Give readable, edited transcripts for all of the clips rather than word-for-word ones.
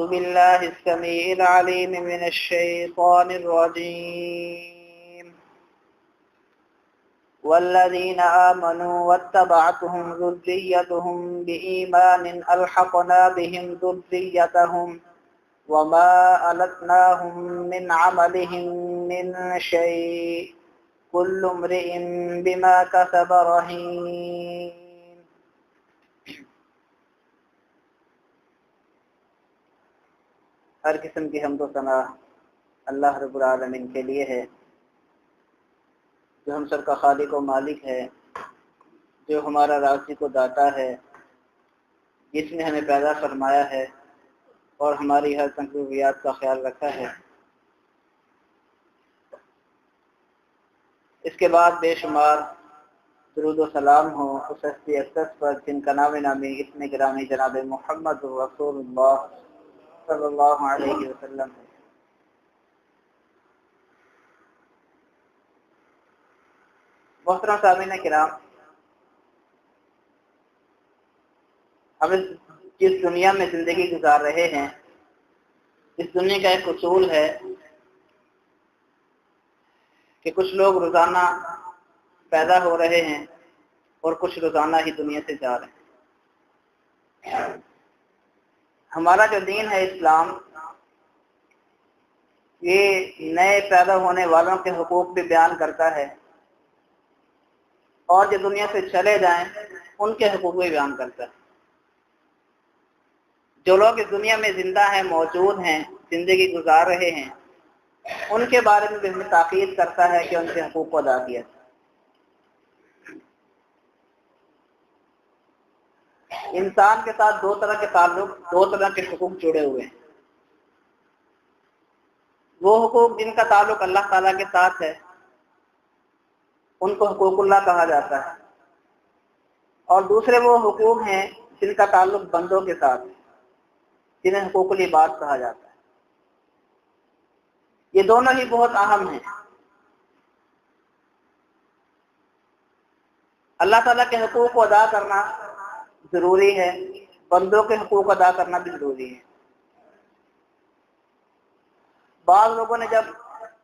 بالله السميع العليم من الشيطان الرجيم والذين آمنوا واتبعتهم ذريتهم بإيمان ألحقنا بهم ذريتهم وما ألتناهم من عملهم من شيء كل امرئ بما كسب رهين. ہر قسم کی حمد و ثنا اللہ رب العالمین کے لیے ہے، جو ہم سب کا خالق و مالک ہے، جو ہمارا رازق و داتا ہے، جس نے ہمیں پیدا فرمایا ہے اور ہماری ہر ضروریات کا خیال رکھا ہے۔ اس کے بعد بے شمار درود و سلام ہو اس ہستی اقدس پر جن کا نام نامی اتنے گرامی جناب محمد رسول اللہ صلی اللہ علیہ وسلم ہے۔ محترم سامعین کرام، ہم جس دنیا میں زندگی گزار رہے ہیں، اس دنیا کا ایک اصول ہے کہ کچھ لوگ روزانہ پیدا ہو رہے ہیں اور کچھ روزانہ ہی دنیا سے جا رہے ہیں۔ ہمارا جو دین ہے اسلام، یہ نئے پیدا ہونے والوں کے حقوق بھی بیان کرتا ہے اور جو دنیا سے چلے جائیں ان کے حقوق بھی بیان کرتا ہے۔ جو لوگ اس دنیا میں زندہ ہیں، موجود ہیں، زندگی گزار رہے ہیں، ان کے بارے میں بھی ہمیں تاکید کرتا ہے کہ ان کے حقوق کو ادا کیا جائے۔ انسان کے ساتھ دو طرح کے تعلق، دو طرح کے حقوق جڑے ہوئے ہیں۔ وہ حقوق جن کا تعلق اللہ تعالیٰ کے ساتھ ہے ان کو حقوق اللہ کہا جاتا ہے، اور دوسرے وہ حقوق ہیں جن کا تعلق بندوں کے ساتھ ہے، جنہیں حقوق العباد کہا جاتا ہے۔ یہ دونوں ہی بہت اہم ہیں۔ اللہ تعالیٰ کے حقوق کو ادا کرنا ضروری ہے، بندوں کے حقوق ادا کرنا بھی ضروری ہے۔ بعض لوگوں نے جب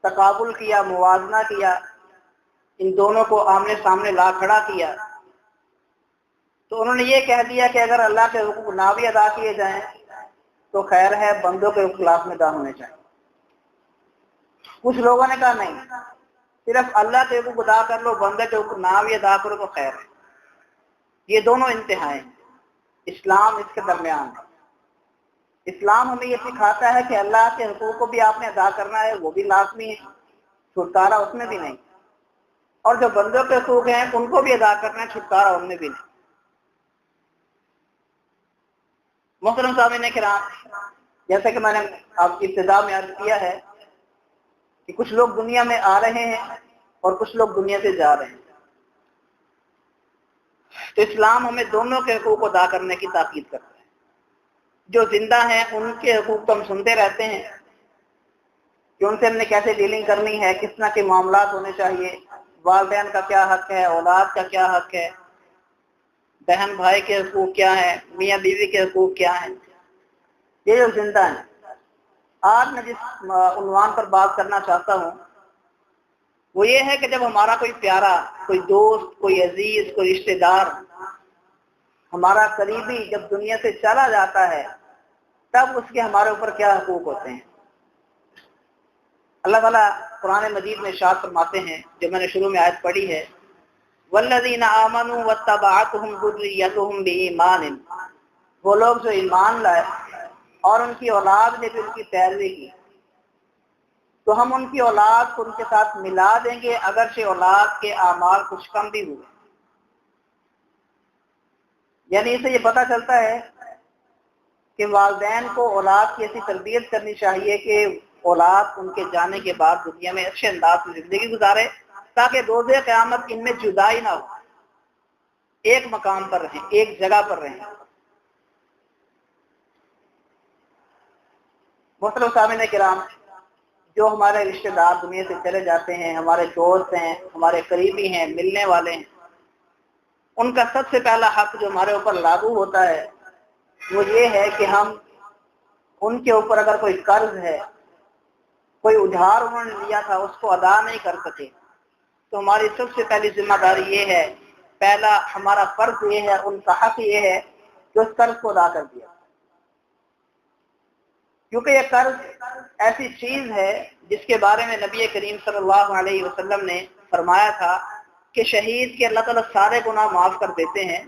تقابل کیا، موازنہ کیا، ان دونوں کو آمنے سامنے لا کھڑا کیا، تو انہوں نے یہ کہہ دیا کہ اگر اللہ کے حقوق نہ بھی ادا کیے جائیں تو خیر ہے، بندوں کے خلاف میں ادا ہونے چاہیے۔ کچھ لوگوں نے کہا نہیں، صرف اللہ کے حقوق ادا کر لو، بندے کے حقوق نہ بھی ادا کرو تو خیر ہے۔ یہ دونوں انتہائیں، اسلام اس کے درمیان ہے۔ اسلام ہمیں یہ سکھاتا ہے کہ اللہ کے حقوق کو بھی آپ نے ادا کرنا ہے، وہ بھی لازمی ہے، چھٹکارا اس میں بھی نہیں، اور جو بندوں کے حقوق ہیں ان کو بھی ادا کرنا ہے، چھٹکارا ان میں بھی نہیں۔ محترم سامعین کرام، جیسا کہ میں نے آپ کی ابتدا میں عرض کیا ہے کہ کچھ لوگ دنیا میں آ رہے ہیں اور کچھ لوگ دنیا سے جا رہے ہیں، تو اسلام ہمیں دونوں کے حقوق ادا کرنے کی تاکید کرتا ہے۔ جو زندہ ہیں ان کے حقوق تو ہم سنتے رہتے ہیں کہ ان سے ہم نے کیسے ڈیلنگ کرنی ہے، کس طرح کے معاملات ہونے چاہیے، والدین کا کیا حق ہے، اولاد کا کیا حق ہے، بہن بھائی کے حقوق کیا ہیں، میاں بیوی کے حقوق کیا ہیں۔ یہ جو زندہ ہیں، آج میں جس عنوان پر بات کرنا چاہتا ہوں وہ یہ ہے کہ جب ہمارا کوئی پیارا، کوئی دوست، کوئی عزیز، کوئی رشتہ دار، ہمارا قریبی جب دنیا سے چلا جاتا ہے تب اس کے ہمارے اوپر کیا حقوق ہوتے ہیں۔ اللہ تعالیٰ قرآن مجید میں ارشاد فرماتے ہیں، جو میں نے شروع میں آیت پڑھی ہے، والذین آمنوا واتبعتهم ذریتهم بإیمان، وہ لوگ جو ایمان لائے اور ان کی اولاد نے بھی ان کی پیروی کی، تو ہم ان کی اولاد کو ان کے ساتھ ملا دیں گے اگرچہ اولاد کے اعمال کچھ کم بھی ہوئے۔ یعنی اسے یہ پتہ چلتا ہے کہ والدین کو اولاد کی ایسی تربیت کرنی چاہیے کہ اولاد ان کے جانے کے بعد دنیا میں اچھے انداز سے زندگی گزارے، تاکہ روز قیامت ان میں جدائی نہ ہو، ایک مقام پر رہیں، ایک جگہ پر رہیں۔ محترم سامعین کرام، جو ہمارے رشتہ دار دنیا سے چلے جاتے ہیں، ہمارے دوست ہیں، ہمارے قریبی ہیں، ملنے والے ہیں، ان کا سب سے پہلا حق جو ہمارے اوپر لاگو ہوتا ہے وہ یہ ہے کہ ہم ان کے اوپر اگر کوئی قرض ہے، کوئی ادھار انہوں نے لیا تھا، اس کو ادا نہیں کر سکے، تو ہماری سب سے پہلی ذمہ داری یہ ہے، پہلا ہمارا فرض یہ ہے، ان کا حق یہ ہے کہ اس قرض کو ادا کر دیا، کیونکہ یہ قرض ایسی چیز ہے جس کے بارے میں نبی کریم صلی اللہ علیہ وسلم نے فرمایا تھا کہ شہید کے اللہ تعالیٰ سارے گناہ معاف کر دیتے ہیں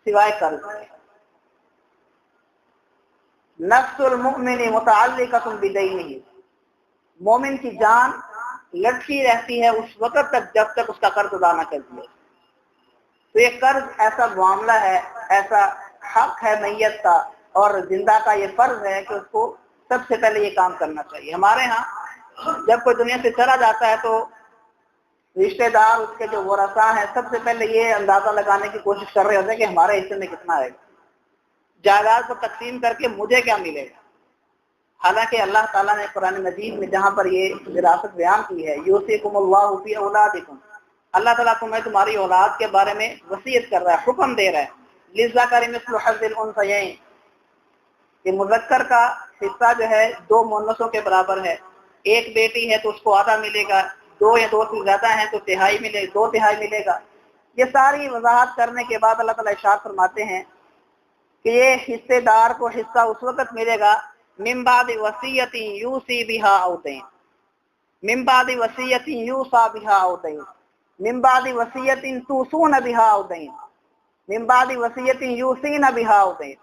سوائے قرض۔ نفس المؤمن متعلقۃ بدینہ، مومن کی جان لٹکی رہتی ہے اس وقت تک جب تک اس کا قرض ادا نہ کر دیا۔ تو یہ قرض ایسا معاملہ ہے، ایسا حق ہے میت کا، اور زندہ کا یہ فرض ہے کہ اس کو سب سے پہلے یہ کام کرنا چاہیے۔ ہمارے ہاں جب کوئی دنیا سے چلا جاتا ہے تو رشتہ دار، اس کے جو ورثاء ہیں، سب سے پہلے یہ اندازہ لگانے کی کوشش کر رہے ہوتے ہیں کہ ہمارے حصے میں کتنا آئے گا، جائیداد کو تقسیم کر کے مجھے کیا ملے گا۔ حالانکہ اللہ تعالیٰ نے قرآن مجید میں جہاں پر یہ وراثت بیان کی ہے، یوصیکم اللہ فی اولادکم، اللہ تعالیٰ تمہیں تمہاری اولاد کے بارے میں وصیت کر رہا ہے، حکم دے رہا ہے، للذکر مثل حظ الانثیین، کہ مذکر کا حصہ جو ہے 2 مؤنثوں کے برابر ہے، ایک بیٹی ہے تو اس کو آدھا ملے گا، 2 یا 2 سے زیادہ ہیں تو 2 تہائی ملے گا۔ یہ ساری وضاحت کرنے کے بعد اللہ تعالیٰ ارشاد فرماتے ہیں کہ یہ حصے دار کو حصہ اس وقت ملے گا من بعد وصیت یوصی بہا او دین، من بعد وصیت یوصی بہا او دین، من بعد وصیت توصون بہا او دین، من بعد وصیت یوصین بہا او دین،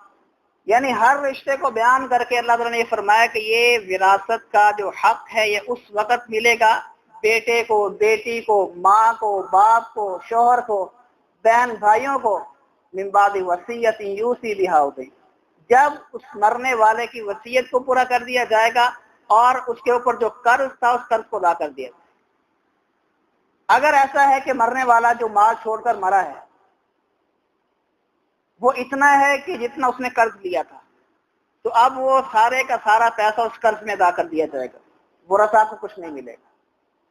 یعنی ہر رشتے کو بیان کر کے اللہ تعالیٰ نے یہ فرمایا کہ یہ وراثت کا جو حق ہے یہ اس وقت ملے گا بیٹے کو، بیٹی کو، ماں کو، باپ کو، شوہر کو، بہن بھائیوں کو، من بعد وصیت یوصی بہا او دین، جب اس مرنے والے کی وصیت کو پورا کر دیا جائے گا اور اس کے اوپر جو قرض تھا اس قرض کو ادا کر دیا جائے گا۔ اگر ایسا ہے کہ مرنے والا جو مال چھوڑ کر مرا ہے وہ اتنا ہے کہ جتنا اس نے قرض لیا تھا، تو اب وہ سارے کا سارا پیسہ اس قرض میں ادا کر دیا جائے گا، ورثاء کو کچھ نہیں ملے گا،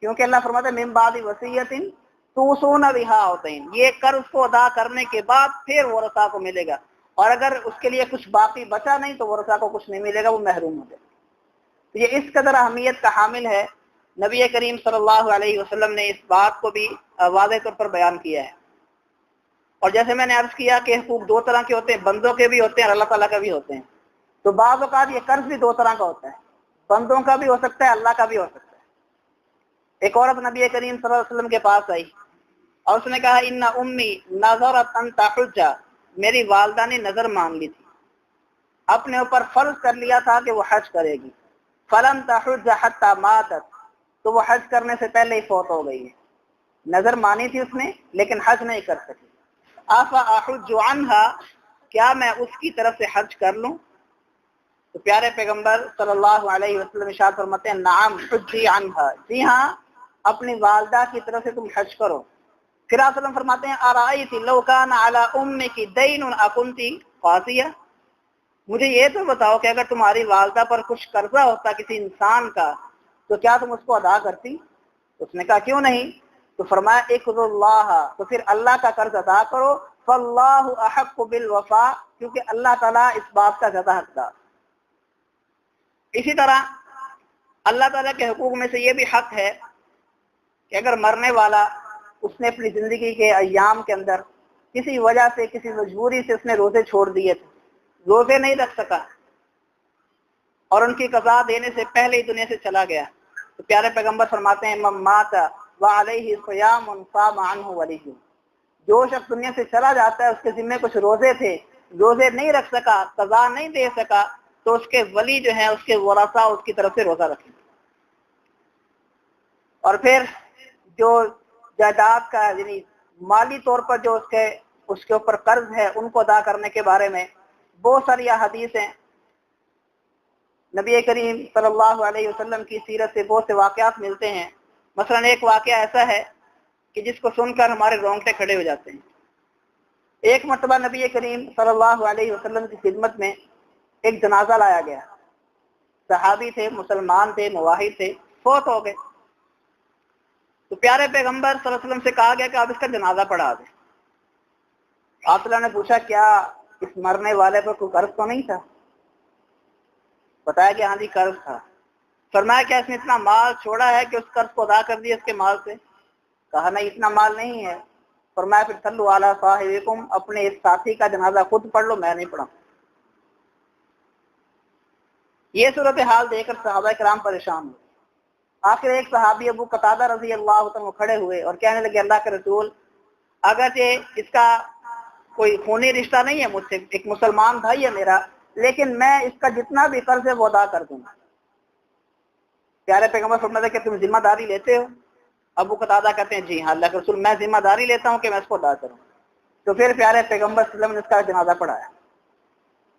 کیونکہ اللہ فرماتا ہے من بعد وصیت توصون بہا او دین، یہ قرض کو ادا کرنے کے بعد پھر ورثاء کو ملے گا، اور اگر اس کے لیے کچھ باقی بچا نہیں تو ورثاء کو کچھ نہیں ملے گا، وہ محروم ہو جائے گا۔ تو یہ اس قدر اہمیت کا حامل ہے، نبی کریم صلی اللہ علیہ وسلم نے اس بات کو بھی واضح طور پر بیان کیا ہے۔ اور جیسے میں نے عرض کیا کہ حقوق 2 طرح کے ہوتے ہیں، بندوں کے بھی ہوتے ہیں اور اللہ تعالیٰ کا بھی ہوتے ہیں، تو بعض اوقات یہ قرض بھی 2 طرح کا ہوتا ہے، بندوں کا بھی ہو سکتا ہے، اللہ کا بھی ہو سکتا ہے۔ ایک عورت نبی کریم صلی اللہ علیہ وسلم کے پاس آئی اور اس نے کہا ان امی نظرت ان تحج، میری والدہ نے نظر مان لی تھی، اپنے اوپر فرض کر لیا تھا کہ وہ حج کرے گی، فلم تحج حتی ماتت، تو وہ حج کرنے سے پہلے ہی فوت ہو گئی ہے، نظر مانی تھی اس نے لیکن حج نہیں کر سکی، آفا احج عنہا، کیا میں اس کی طرف سے حج کر لوں؟ تو پیارے پیغمبر صلی اللہ علیہ وسلم ارشاد فرماتے ہیں نعم حجی عنہا، جی ہاں اپنی والدہ کی طرف سے تم حج کرو۔ پھر آپ وسلم فرماتے ہیں ارائیت لو کان علی امک دین اکنت قاضیہ، مجھے یہ تو بتاؤ کہ اگر تمہاری والدہ پر کچھ قرضہ ہوتا کسی انسان کا تو کیا تم اس کو ادا کرتی؟ اس نے کہا کیوں نہیں؟ تو فرمایا اقض اللہ، تو پھر اللہ کا قرض ادا کرو، فاللہ احق بالوفاء، کیونکہ اللہ تعالیٰ اس بات کا زیادہ حقدار۔ اسی طرح اللہ تعالیٰ کے حقوق میں سے یہ بھی حق ہے کہ اگر مرنے والا اس نے اپنی زندگی کے ایام کے اندر کسی وجہ سے، کسی مجبوری سے اس نے روزے چھوڑ دیے تھے، روزے نہیں رکھ سکا اور ان کی قضا دینے سے پہلے ہی دنیا سے چلا گیا، تو پیارے پیغمبر فرماتے ہیں من مات وعلیہ صیام صام عنہ ولیہ، جو شخص دنیا سے چلا جاتا ہے اس کے ذمہ کچھ روزے تھے، روزے نہیں رکھ سکا، قضا نہیں دے سکا، تو اس کے ولی جو ہیں، اس کے ورثاء اس کی طرف سے روزہ رکھیں۔ اور پھر جو جائیداد کا یعنی مالی طور پر جو اس کے اوپر قرض ہے ان کو ادا کرنے کے بارے میں بہت ساری حدیث ہیں، نبی کریم صلی اللہ علیہ وسلم کی سیرت سے بہت سے واقعات ملتے ہیں۔ مثلا ایک واقعہ ایسا ہے کہ جس کو سن کر ہمارے رونگٹے کھڑے ہو جاتے ہیں۔ ایک مرتبہ نبی کریم صلی اللہ علیہ وسلم کی خدمت میں ایک جنازہ لایا گیا، صحابی تھے، مسلمان تھے، مواحد تھے، فوت ہو گئے، تو پیارے پیغمبر صلی اللہ علیہ وسلم سے کہا گیا کہ آپ اس کا جنازہ پڑھا دیں۔ آپ نے پوچھا کیا اس مرنے والے پر کوئی قرض تو نہیں تھا؟ بتایا کہ ہاں جی قرض تھا. فرمایا کیا اس نے اتنا مال چھوڑا ہے کہ اس قرض کو ادا کر دیا اس کے مال سے؟ کہا نہیں اتنا مال نہیں ہے. فرمایا پھر صلو علی صاحبکم، اپنے اس ساتھی کا جنازہ خود پڑھ لو، میں نہیں پڑھا. یہ صورتحال دیکھ کر صحابہ کرام پریشان ہوئے. آخر ایک صحابی ابو قتادہ رضی اللہ عنہ کھڑے ہوئے اور کہنے لگے اللہ کے رسول، اگرچہ اس کا کوئی خونی رشتہ نہیں ہے مجھ سے، ایک مسلمان بھائی ہے میرا، لیکن میں اس کا جتنا بھی قرض ہے وہ ادا کر دوں گا. پیارے پیغمبر فرماتے کہ تم ذمہ داری لیتے ہو؟ ابو قتادہ کہتے ہیں جی ہاں اللہ کے رسول، میں ذمہ داری لیتا ہوں کہ میں اس کو ادا کروں. تو پھر پیارے پیغمبر صلی اللہ علیہ وسلم نے اس کا جنازہ پڑھایا.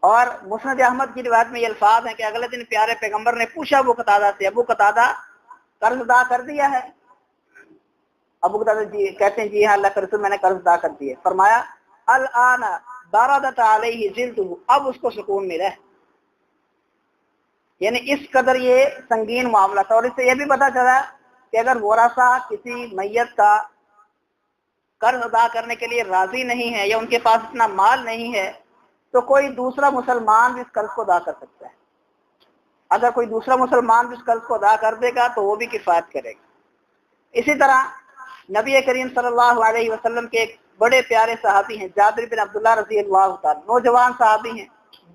اور مسند احمد کی روایت میں یہ الفاظ ہیں کہ اگلے دن پیارے پیغمبر نے پوچھا ابو قتادہ سے، ابو قتادہ قرض ادا کر دیا ہے؟ ابو قتادہ جی کہتے ہیں جی ہاں اللہ کے رسول میں نے قرض ادا کر دیا. فرمایا الان بردت علیہ جلدہ، اب اس کو سکون ملا ہے. یعنی اس قدر یہ سنگین معاملہ تھا. اور اس سے یہ بھی پتہ چلا کہ اگر ورثہ کسی میت کا قرض ادا کرنے کے لیے راضی نہیں ہے یا ان کے پاس اتنا مال نہیں ہے تو کوئی دوسرا مسلمان بھی اس قرض کو ادا کر سکتا ہے. اگر کوئی دوسرا مسلمان بھی اس قرض کو ادا کر دے گا تو وہ بھی کفایت کرے گا. اسی طرح نبی کریم صلی اللہ علیہ وسلم کے ایک بڑے پیارے صحابی ہیں جابر بن عبداللہ رضی اللہ تعالی، نوجوان صحابی ہیں،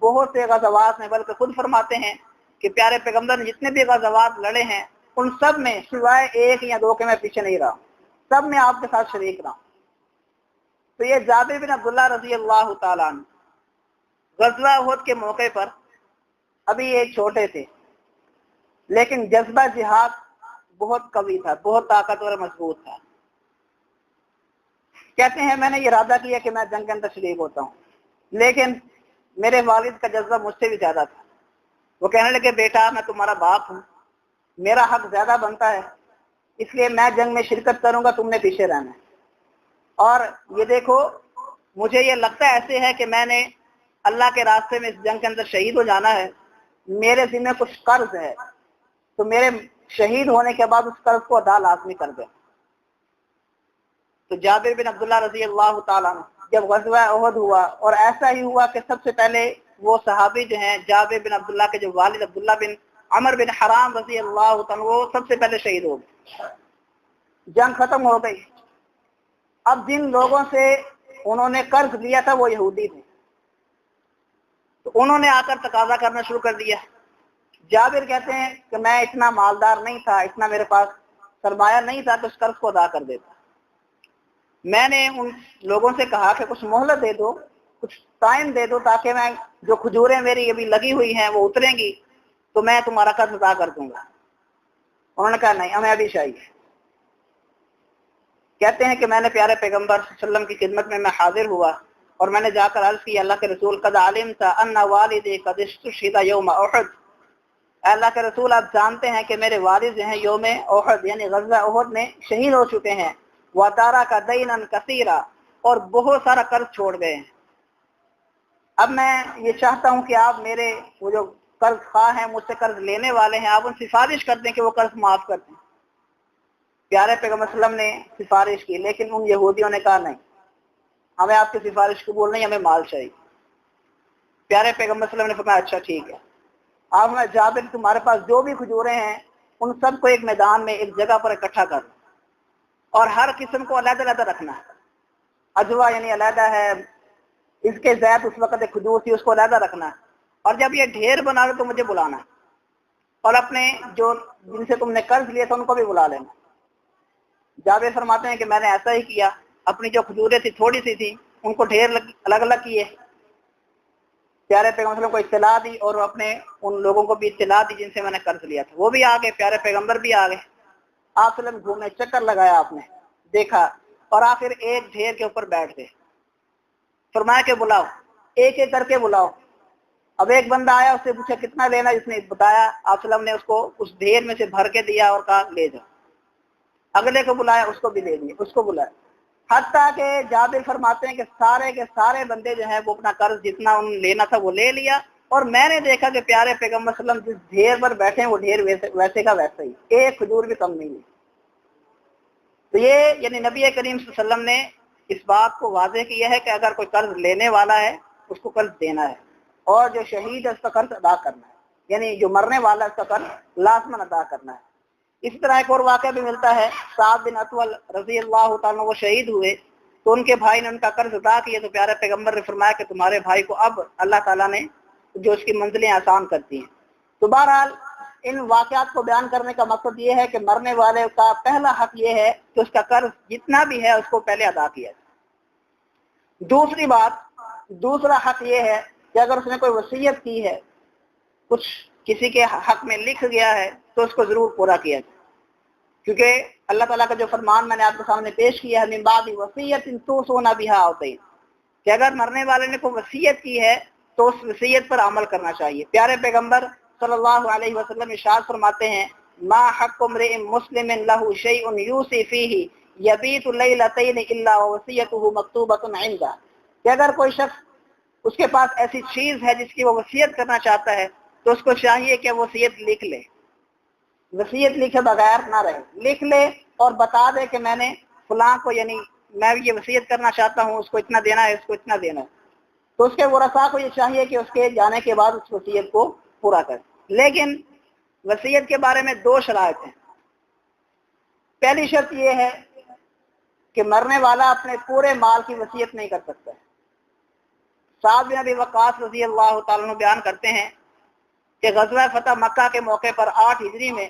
بہت سے غزوات میں، بلکہ خود فرماتے ہیں کہ پیارے پیغمبر نے جتنے بھی غزوات لڑے ہیں ان سب میں سوائے ایک یا دو کے میں پیچھے نہیں رہا، سب میں آپ کے ساتھ شریک رہا. تو یہ جابر بن عبداللہ رضی اللہ تعالیٰ عنہ غزوہ احد کے موقع پر ابھی ایک چھوٹے تھے، لیکن جذبہ جہاد بہت قوی تھا، بہت طاقتور اور مضبوط تھا. کہتے ہیں میں نے یہ ارادہ کیا کہ میں جنگ کے اندر شریک ہوتا ہوں، لیکن میرے والد کا جذبہ مجھ سے بھی زیادہ تھا. وہ کہنے لگے بیٹا میں تمہارا باپ ہوں، میرا حق زیادہ بنتا ہے، اس لیے میں جنگ میں شرکت کروں گا، تم نے پیچھے رہنا ہے. اور یہ دیکھو مجھے یہ لگتا ایسے ہے کہ میں نے اللہ کے راستے میں اس جنگ کے اندر شہید ہو جانا ہے، میرے ذمہ کچھ قرض ہے، تو میرے شہید ہونے کے بعد اس قرض کو ادا لازمی کر دیں. تو جابر بن عبداللہ رضی اللہ تعالیٰ عنہ جب غزوہ احد ہوا، اور ایسا ہی ہوا کہ سب سے پہلے وہ صحابی جو ہیں جابر بن عبداللہ کے جو والد عبداللہ بن عمر بن حرام رضی اللہ تعالیٰ وہ سب سے پہلے شہید ہو گئے. جنگ ختم ہو گئی. اب جن لوگوں سے انہوں نے قرض لیا تھا وہ یہودی تھے، تو انہوں نے آ کر تقاضا کرنا شروع کر دیا. جابر کہتے ہیں کہ میں اتنا مالدار نہیں تھا، اتنا میرے پاس سرمایہ نہیں تھا کہ اس قرض کو ادا کر دیتا. میں نے ان لوگوں سے کہا کہ کچھ مہلت دے دو، کچھ ٹائم دے دو، تاکہ میں جو کھجوریں میری ابھی لگی ہوئی ہیں وہ اتریں گی تو میں تمہارا قرض ادا کر دوں گا. انہوں نے کہا نہیں ہمیں ابھی چاہیے. کہتے ہیں کہ میں نے پیارے پیغمبر صلی اللہ علیہ وسلم کی خدمت میں حاضر ہوا اور میں نے جا کر عرض کی اللہ کے رسول قد علمت ان والدی قد استشهد یوم احد، اللہ کے رسول آپ جانتے ہیں کہ میرے والد جو ہیں یوم احد یعنی غزوہ احد میں شہید ہو چکے ہیں، وَتَرَكَ دَيْنًا كَثِيرًا اور بہت سارا قرض چھوڑ گئے ہیں. اب میں یہ چاہتا ہوں کہ آپ میرے وہ جو قرض خواہ ہیں، مجھ سے قرض لینے والے ہیں، آپ ان سے سفارش کر دیں کہ وہ قرض معاف کر دیں. پیارے پیغمبر صلی اللہ علیہ وسلم نے سفارش کی، لیکن ان یہودیوں نے کہا نہیں ہمیں آپ کی سفارش قبول نہیں، ہمیں مال چاہیے. پیارے پیغمبر صلی اللہ علیہ وسلم نے فرمایا اچھا ٹھیک ہے، آپ ہمیں جابر تمہارے پاس جو بھی کھجوریں ہیں ان سب کو ایک میدان میں ایک جگہ پر اکٹھا کر دو اور ہر قسم کو علیحدہ علیحدہ رکھنا ہے. اجوا یعنی علیحدہ ہے، اس کے زیت اس وقت ایک کھجور تھی اس کو علیحدہ رکھنا ہے، اور جب یہ ڈھیر بنا دو تو مجھے بلانا اور اپنے جو جن سے تم نے قرض لیا تھا ان کو بھی بلا لینا. جابر فرماتے ہیں کہ میں نے ایسا ہی کیا، اپنی جو کھجوریں تھی تھوڑی سی تھی ان کو ڈھیر الگ الگ کیے، پیارے پیغمبر کو اطلاع دی اور اپنے ان لوگوں کو بھی اطلاع دی جن سے میں نے قرض لیا تھا. وہ بھی آ گئے، پیارے پیغمبر بھی آ گئے. آپ صلی اللہ علیہ وسلم گھومے، چکر لگایا، آپ نے دیکھا اور آخر ایک ڈھیر کے اوپر بیٹھ گئے. فرمایا کہ بلاؤ، ایک ایک کر کے بلاؤ. اب ایک بندہ آیا، اس سے پوچھا کتنا لینا، جس نے بتایا آپ صلی اللہ علیہ وسلم نے اس کو اس ڈھیر میں سے بھر کے دیا اور کہا لے جاؤ. اگلے کو بلایا، اس کو بھی لے دیا، اس کو بلایا، حتیٰ کہ جابر فرماتے ہیں کہ سارے کے سارے بندے جو ہیں وہ اپنا قرض جتنا ان لینا تھا وہ لے لیا. اور میں نے دیکھا کہ پیارے پیغمبر صلی اللہ علیہ وسلم جس ڈھیر پر بیٹھے ہیں وہ ڈھیر ویسے کا ویسا ہی، ایک کھجور بھی کم نہیں ہے. تو یہ یعنی نبی کریم صلی اللہ علیہ وسلم نے اس بات کو واضح کیا ہے کہ اگر کوئی قرض لینے والا ہے اس کو قرض دینا ہے، اور جو شہید ہے اس کا قرض ادا کرنا ہے. یعنی جو مرنے والا اس کا قرض لازماً ادا کرنا ہے۔ اسی طرح ایک اور واقعہ بھی ملتا ہے، سعد بن اطول رضی اللہ تعالیٰ وہ شہید ہوئے تو ان کے بھائی نے ان کا قرض ادا کیا، تو پیارے پیغمبر نے فرمایا کہ تمہارے بھائی کو اب اللہ تعالیٰ نے جو اس کی منزلیں آسان کرتی ہیں۔ تو بہرحال ان واقعات کو بیان کرنے کا مقصد یہ ہے کہ مرنے والے کا پہلا حق یہ ہے کہ اس کا قرض جتنا بھی ہے اس کو پہلے ادا کیا جائے۔ دوسرا حق یہ ہے کہ اگر اس نے کوئی وصیت کی ہے، کچھ کسی کے حق میں لکھ گیا ہے، تو اس کو ضرور پورا کیا جائے، کیونکہ اللہ تعالیٰ کا جو فرمان میں نے آپ کے سامنے پیش کیا ہے، من بعد وصیت توصون بها اوصین، کہ اگر مرنے والے نے کوئی وصیت کی ہے تو اس وصیت پر عمل کرنا چاہیے۔ پیارے پیغمبر صلی اللہ علیہ وسلم ارشاد فرماتے ہیں، ما حق امرئ مسلم له شیء یوصی فیہ یبیت لیلتین الا وصیتہ مکتوبۃ عنده، کہ اگر کوئی شخص اس کے پاس ایسی چیز ہے جس کی وہ وصیت کرنا چاہتا ہے تو اس کو چاہیے کہ وہ وصیت لکھ لے، وصیت لکھے بغیر نہ رہے، لکھ لے اور بتا دے کہ میں نے فلاں کو، یعنی میں یہ وصیت کرنا چاہتا ہوں، اس کو اتنا دینا ہے، اس کو اتنا دینا ہے، تو اس کے ورثاء کو یہ چاہیے کہ اس کے جانے کے بعد اس وصیت کو پورا کرے۔ لیکن وصیت کے بارے میں 2 شرائط ہیں۔ پہلی شرط یہ ہے کہ مرنے والا اپنے پورے مال کی وصیت نہیں کر سکتا ہے۔ سعد بن ابی وقاص رضی اللہ تعالیٰ عنہ بیان کرتے ہیں کہ غزوہ فتح مکہ کے موقع پر 8 ہجری میں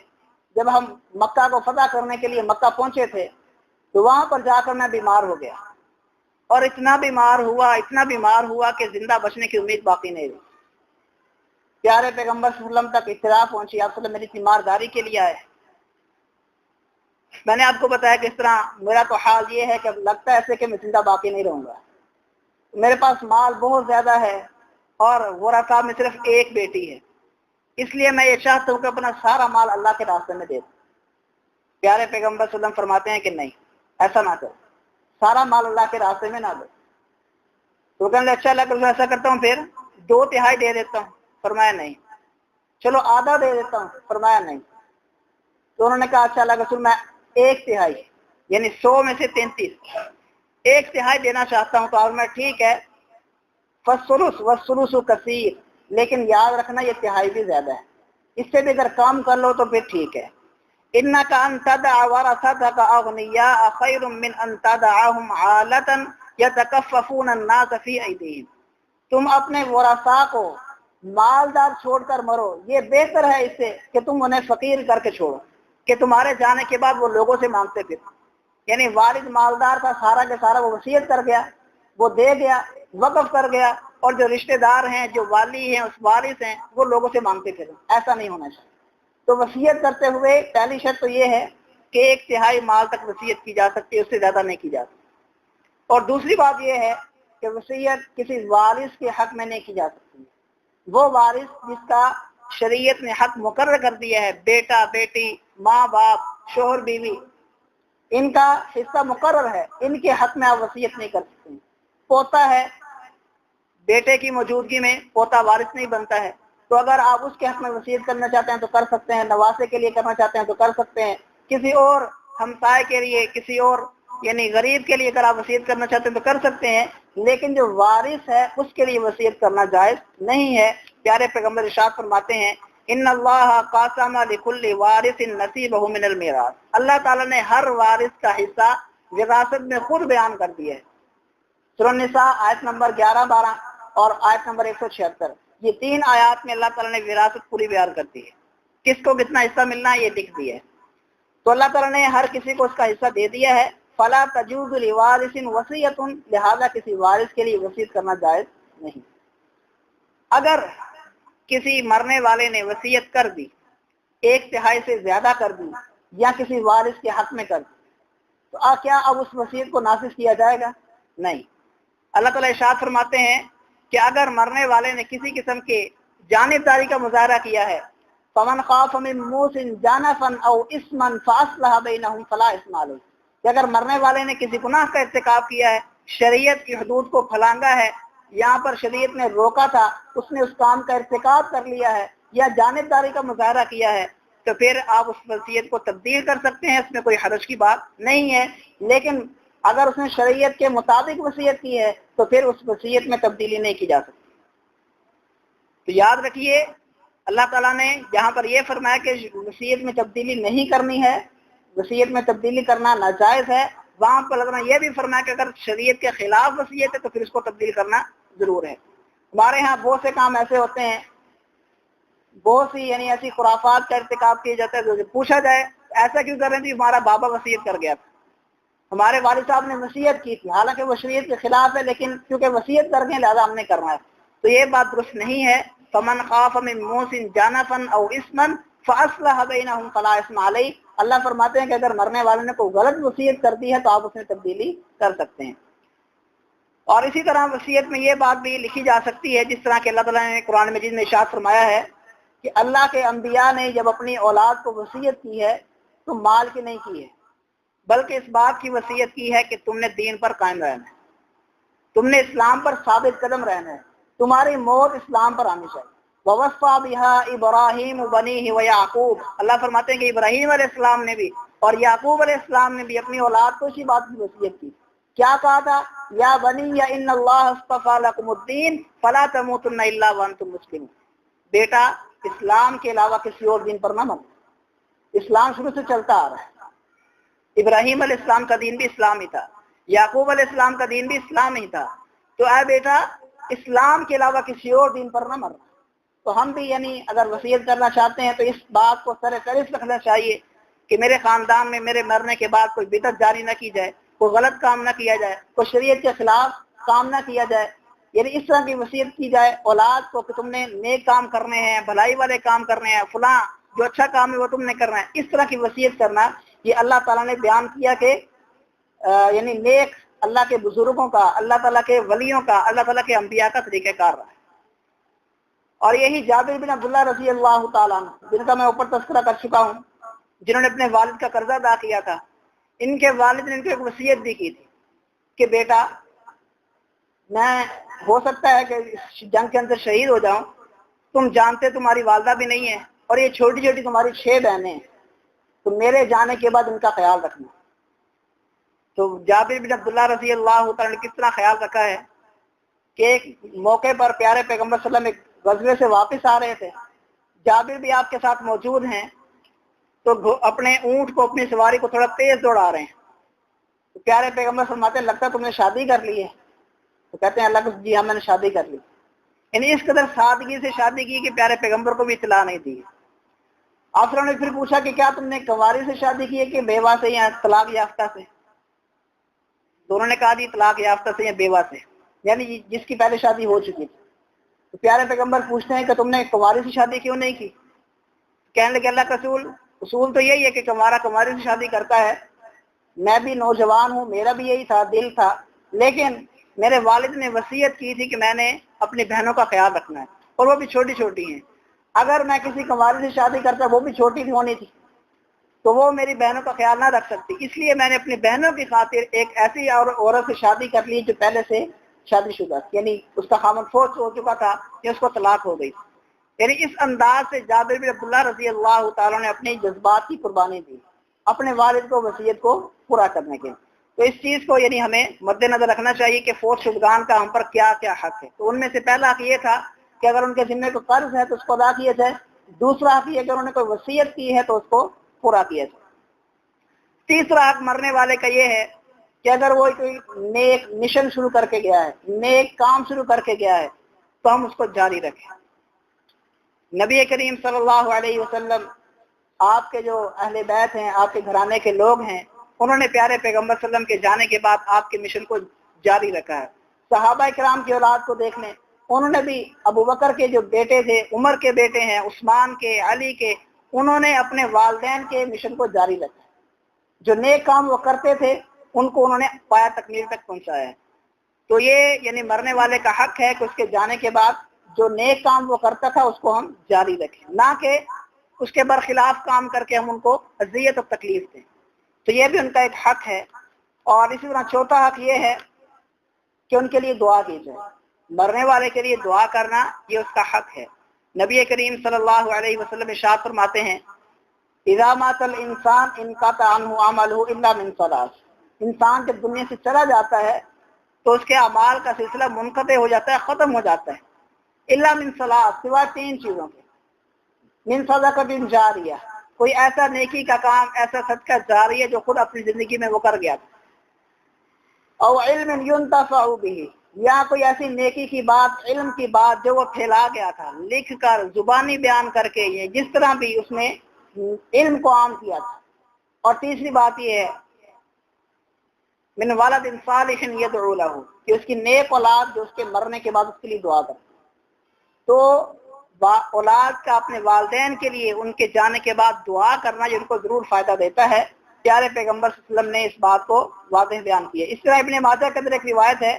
جب ہم مکہ کو فتح کرنے کے لیے مکہ پہنچے تھے تو وہاں پر جا کر میں بیمار ہو گیا، اور اتنا بیمار ہوا کہ زندہ بچنے کی امید باقی نہیں رہی۔ پیارے پیغمبر صلی اللہ علیہ وسلم تک اطلاع پہنچی، آپ صلی اللہ علیہ وسلم میری تیمارداری کے لیے آئے۔ میں نے آپ کو بتایا کہ اس طرح میرا تو حال یہ ہے کہ لگتا ہے ایسے کہ میں زندہ باقی نہیں رہوں گا، میرے پاس مال بہت زیادہ ہے اور ورثاء میں صرف ایک بیٹی ہے، اس لیے میں یہ چاہتا ہوں کہ اپنا سارا مال اللہ کے راستے میں دے دوں۔ پیارے پیغمبر صلی اللہ علیہ وسلم فرماتے ہیں کہ نہیں، ایسا نہ کرو، سارا مال اللہ کے راستے میں نہ دو۔ تو کہنے لگے اچھا اللہ کے ایسا کرتا ہوں، پھر 2/3 دے دیتا ہوں۔ فرمایا نہیں۔ چلو آدھا دے دیتا ہوں۔ فرمایا نہیں۔ تو انہوں نے کہا اچھا اللہ کے رسول میں 1/3 یعنی 100 میں سے 33 1/3 دینا چاہتا ہوں۔ تو آپ میں ٹھیک ہے، فالثلث والثلث کثیر، لیکن یاد رکھنا یہ تہائی بھی زیادہ ہے، اس سے بھی اگر کام کر لو تو پھر ٹھیک ہے۔ انک ان تدع ورثتک اغنیاء خیر من ان تدعهم عالة یتکففون الناس فی ایدیہم، تم اپنے ورثاء کو مالدار چھوڑ کر مرو، یہ بہتر ہے اس سے کہ تم انہیں فقیر کر کے چھوڑو، کہ تمہارے جانے کے بعد وہ لوگوں سے مانگتے پھر۔ یعنی والد مالدار تھا، سارا کے سارا وہ وصیت کر گیا، وہ دے گیا، وقف کر گیا، اور جو رشتہ دار ہیں، جو والی ہیں، اس وارث ہیں، وہ لوگوں سے مانگتے پھر۔ ایسا نہیں ہونا چاہیے۔ تو وصیت کرتے ہوئے پہلی شرط تو یہ ہے کہ 1/3 مال تک وصیت کی جا سکتی ہے، اس سے زیادہ نہیں کی جا سکتی۔ اور دوسری بات یہ ہے کہ وصیت کسی وارث کے حق میں نہیں کی جا سکتی، وہ وارث جس کا شریعت نے حق مقرر کر دیا ہے، بیٹا بیٹی، ماں باپ، شوہر بیوی، ان کا حصہ مقرر ہے، ان کے حق میں آپ وصیت نہیں کر سکتے۔ پوتا ہے، بیٹے کی موجودگی میں پوتا وارث نہیں بنتا ہے، تو اگر آپ اس کے حق میں وصیت کرنا چاہتے ہیں تو کر سکتے ہیں، نواسے کے لیے کرنا چاہتے ہیں تو کر سکتے ہیں، کسی اور ہمسائے کے لیے، کسی اور یعنی غریب کے لیے اگر آپ وصیت کرنا چاہتے ہیں تو کر سکتے ہیں، لیکن جو وارث ہے اس کے لیے وصیت کرنا جائز نہیں ہے۔ پیارے پیغمبر ارشاد فرماتے ہیں ان اللہ قاسم لکل وارث نصیبہ من المیراث، اللہ تعالیٰ نے ہر وارث کا حصہ وراثت میں خود بیان کر دیا ہے۔ سورہ النساء آیت نمبر 11-12 اور آیت نمبر 176، یہ 3 آیات میں اللہ تعالیٰ نے وراثت پوری بیان کر دی ہے، کس کو کتنا حصہ ملنا ہے یہ لکھ دیا ہے۔ تو اللہ تعالیٰ نے ہر کسی کو اس کا حصہ دے دیا ہے۔ فلا تجوز لوارث وصیۃ، لہذا کسی وارث کے لیے وصیت کرنا جائز نہیں۔ اگر کسی مرنے والے نے وصیت کر دی، 1/3 سے زیادہ کر دی، یا کسی وارث کے حق میں کر دی، تو کیا اب اس وصیت کو نافذ کیا جائے گا؟ نہیں۔ اللہ تعالیٰ ارشاد فرماتے ہیں کہ اگر مرنے والے نے کسی قسم کے جانبداری کا مظاہرہ کیا ہے، فمن خاف من موص جانفا او اثما فاصلح بینہم فلا اثم علیہ، کہ اگر مرنے والے نے کسی گناہ کا ارتکاب کیا ہے، شریعت کی حدود کو پھلانگا ہے، یہاں پر شریعت نے روکا تھا، اس نے اس کام کا ارتکاب کر لیا ہے یا جانبداری کا مظاہرہ کیا ہے، تو پھر آپ اس وصیت کو تبدیل کر سکتے ہیں، اس میں کوئی حرج کی بات نہیں ہے۔ لیکن اگر اس نے شریعت کے مطابق وصیت کی ہے تو پھر اس وصیت میں تبدیلی نہیں کی جا سکتی۔ تو یاد رکھیے اللہ تعالیٰ نے جہاں پر یہ فرمایا کہ وصیت میں تبدیلی نہیں کرنی ہے، وصیت میں تبدیلی کرنا ناجائز ہے، وہاں پر اللہ نے یہ بھی فرمایا کہ اگر شریعت کے خلاف وصیت ہے تو پھر اس کو تبدیل کرنا ضرور ہے۔ ہمارے ہاں بہت سے کام ایسے ہوتے ہیں، بہت سی یعنی ایسی خرافات کا ارتکاب کیا جاتا ہے، جو پوچھا جائے ایسا کیوں کر رہے ہیں؟ ہمارا بابا وصیت کر گیا تھا، ہمارے والد صاحب نے وصیت کی تھی، حالانکہ وہ شریعت کے خلاف ہے، لیکن کیونکہ وصیت کر گئے لہٰذا ہم نے کرنا ہے، تو یہ بات درست نہیں ہے۔ فمن خاف من موص جانفا او اثما فاصلح بینہم فلا اثم علیہ، اللہ فرماتے ہیں کہ اگر مرنے والے نے کوئی غلط وصیت کر دی ہے تو آپ اس میں تبدیلی کر سکتے ہیں۔ اور اسی طرح وصیت میں یہ بات بھی لکھی جا سکتی ہے، جس طرح کہ اللہ تعالیٰ نے قرآن مجید میں ارشاد فرمایا ہے کہ اللہ کے انبیاء نے جب اپنی اولاد کو وصیت کی ہے تو مال کی نہیں کی ہے، بلکہ اس بات کی وصیت کی ہے کہ تم نے دین پر قائم رہنا ہے، تم نے اسلام پر ثابت قدم رہنا ہے، تمہاری موت اسلام پر آنی چاہیے۔ وَوَصَّى بِهَا إِبْرَاهِيمُ بَنِيهِ وَيَعْقُوبُ، اللہ فرماتے ہیں کہ ابراہیم علیہ السلام نے بھی اور یعقوب علیہ السلام نے بھی اپنی اولاد کو اسی بات کی وصیت کی۔ کیا کہا تھا؟ یا بنی ان اللہ اصطفى لكم الدین فلا تموتن الا وانتم مسلمون، بیٹا اسلام کے علاوہ کسی اور دین پر نہ مرو۔ اسلام شروع سے چلتا آ رہا ہے، ابراہیم علیہ السلام کا دین بھی اسلام ہی تھا، یعقوب علیہ السلام کا دین بھی اسلام ہی تھا، تو اے بیٹا اسلام کے علاوہ کسی اور دین پر نہ مرنا۔ تو ہم بھی یعنی اگر وصیت کرنا چاہتے ہیں تو اس بات کو سر فہرست رکھنا چاہیے کہ میرے خاندان میں میرے مرنے کے بعد کوئی بدعت جاری نہ کی جائے، کوئی غلط کام نہ کیا جائے، کوئی شریعت کے خلاف کام نہ کیا جائے، یعنی اس طرح کی وصیت کی جائے اولاد کو کہ تم نے نیک کام کرنے ہیں، بھلائی والے کام کرنے ہیں، فلاں جو اچھا کام ہے وہ تم نے کرنا ہے، اس طرح کی وصیت کرنا یہ اللہ تعالیٰ نے بیان کیا کہ یعنی نیک اللہ کے بزرگوں کا، اللہ تعالیٰ کے ولیوں کا، اللہ تعالیٰ کے انبیاء کا طریقہ کار رہا ہے۔ اور یہی جابر بن عبداللہ رضی اللہ تعالیٰ عنہ، جن کا میں اوپر تذکرہ کر چکا ہوں، جنہوں نے اپنے والد کا قرضہ ادا کیا تھا، ان کے والد نے ان کو ایک وصیت بھی کی تھی کہ بیٹا میں ہو سکتا ہے کہ اس جنگ کے اندر شہید ہو جاؤں، تم جانتے تمہاری والدہ بھی نہیں ہے اور یہ چھوٹی چھوٹی تمہاری 6 بہنیں ہیں، تو میرے جانے کے بعد ان کا خیال رکھنا۔ تو جابر بن عبداللہ رضی اللہ تعالیٰ نے کس طرح خیال رکھا ہے کہ ایک موقع پر پیارے پیغمبر صلی اللہ علیہ وسلم ایک غزوے سے واپس آ رہے تھے، جابر بھی آپ کے ساتھ موجود ہیں، تو اپنے اونٹ کو، اپنی سواری کو تھوڑا تیز دوڑا رہے ہیں، تو پیارے پیغمبر فرماتے ہیں لگتا ہے تم نے شادی کر لی ہے؟ تو کہتے ہیں اللہ کو جی ہاں میں نے شادی کر لی، یعنی اس قدر سادگی سے شادی کی کہ پیارے پیغمبر کو بھی اطلاع نہیں دی۔ آپ نے پھر پوچھا کہ کیا تم نے کنواری سے شادی کی ہے کہ بیوہ سے یا طلاق یافتہ سے؟ دونوں نے کہا جی طلاق یافتہ سے یا بیوہ سے، یعنی جس کی پہلے شادی ہو چکی تھی۔ تو پیارے پیغمبر پوچھتے ہیں کہ تم نے کنواری سے شادی کیوں نہیں کی؟ کہنے لگے اللہ کا اصول تو یہی ہے کہ کنوارا کنواری سے شادی کرتا ہے، میں بھی نوجوان ہوں، میرا بھی یہی تھا، دل تھا، لیکن میرے والد نے وصیت کی تھی کہ میں نے اپنی بہنوں کا خیال رکھنا ہے، اور وہ بھی چھوٹی چھوٹی ہیں، اگر میں کسی کنواری سے شادی کرتا وہ بھی چھوٹی بھی ہونی تھی تو وہ میری بہنوں کا خیال نہ رکھ سکتی، اس لیے میں نے اپنی بہنوں کی خاطر ایک ایسی عورت سے شادی کر لی جو پہلے سے شادی شدہ تھی، یعنی اس کا خاوند فوت ہو چکا تھا یا اس کو طلاق ہو گئی۔ یعنی اس انداز سے جابر بن عبداللہ رضی اللہ تعالیٰ نے اپنے جذبات کی قربانی دی اپنے والد کو وصیت کو پورا کرنے کے۔ تو اس چیز کو یعنی ہمیں مد نظر رکھنا چاہیے کہ فوت شدگان کا ہم پر کیا کیا حق ہے۔ تو ان میں سے پہلا حق یہ تھا کہ اگر ان کے ذمے کو قرض ہے تو اس کو ادا کیا جائے، دوسرا حق یہ کہ انہوں نے کوئی وصیت کی ہے تو اس کو پورا کیا جائے، تیسرا حق مرنے والے کا یہ ہے کہ اگر وہ کوئی نیک مشن شروع کر کے گیا ہے، نیک کام شروع کر کے گیا ہے تو ہم اس کو جاری رکھیں۔ نبی کریم صلی اللہ علیہ وسلم، آپ کے جو اہل بیت ہیں، آپ کے گھرانے کے لوگ ہیں، انہوں نے پیارے پیغمبر صلی اللہ علیہ وسلم کے جانے کے بعد آپ کے مشن کو جاری رکھا ہے۔ صحابہ کرام کی اولاد کو دیکھ لیں، انہوں نے بھی ابو بکر کے جو بیٹے تھے، عمر کے بیٹے ہیں، عثمان کے، علی کے، انہوں نے اپنے والدین کے مشن کو جاری رکھا، جو نیک کام وہ کرتے تھے ان کو انہوں نے پایا تکمیل تک پہنچایا ہے۔ تو یہ یعنی مرنے والے کا حق ہے کہ اس کے جانے کے بعد جو نیک کام وہ کرتا تھا اس کو ہم جاری رکھیں، نہ کہ اس کے برخلاف کام کر کے ہم ان کو اذیت اور تکلیف دیں۔ تو یہ بھی ان کا ایک حق ہے۔ اور اسی طرح چوتھا حق یہ ہے کہ ان کے لیے دعا کی جائے، مرنے والے کے لیے دعا کرنا یہ اس کا حق ہے۔ نبی کریم صلی اللہ علیہ وسلم ارشاد فرماتے ہیں اذا مات الانسان انقطع عنہ عمله الا من ثلاث، انسان جب دنیا سے چلا جاتا ہے تو اس کے اعمال کا سلسلہ منقطع ہو جاتا ہے، ختم ہو جاتا ہے، الا من ثلاث، سوائے 3 چیزوں کے۔ من صدقۃ جاریہ، کوئی ایسا نیکی کا کام، ایسا صدقہ جاریہ جو خود اپنی زندگی میں وہ کر گیا تھا، او علم ينتفع به، یا کوئی ایسی نیکی کی بات، علم کی بات جو وہ پھیلا گیا تھا، لکھ کر، زبانی بیان کر کے، یہ جس طرح بھی اس نے علم کو عام کیا تھا۔ اور تیسری بات یہ ہے من ولد صالح يدعو له، کہ اس کی نیک اولاد جو اس کے مرنے کے بعد اس کے لیے دعا کرے۔ تو اولاد کا اپنے والدین کے لیے ان کے جانے کے بعد دعا کرنا یہ ان کو ضرور فائدہ دیتا ہے۔ پیارے پیغمبر صلی اللہ علیہ وسلم نے اس بات کو واضح بیان کیا۔ اس طرح ابن ماجہ کے اندر ایک روایت ہے،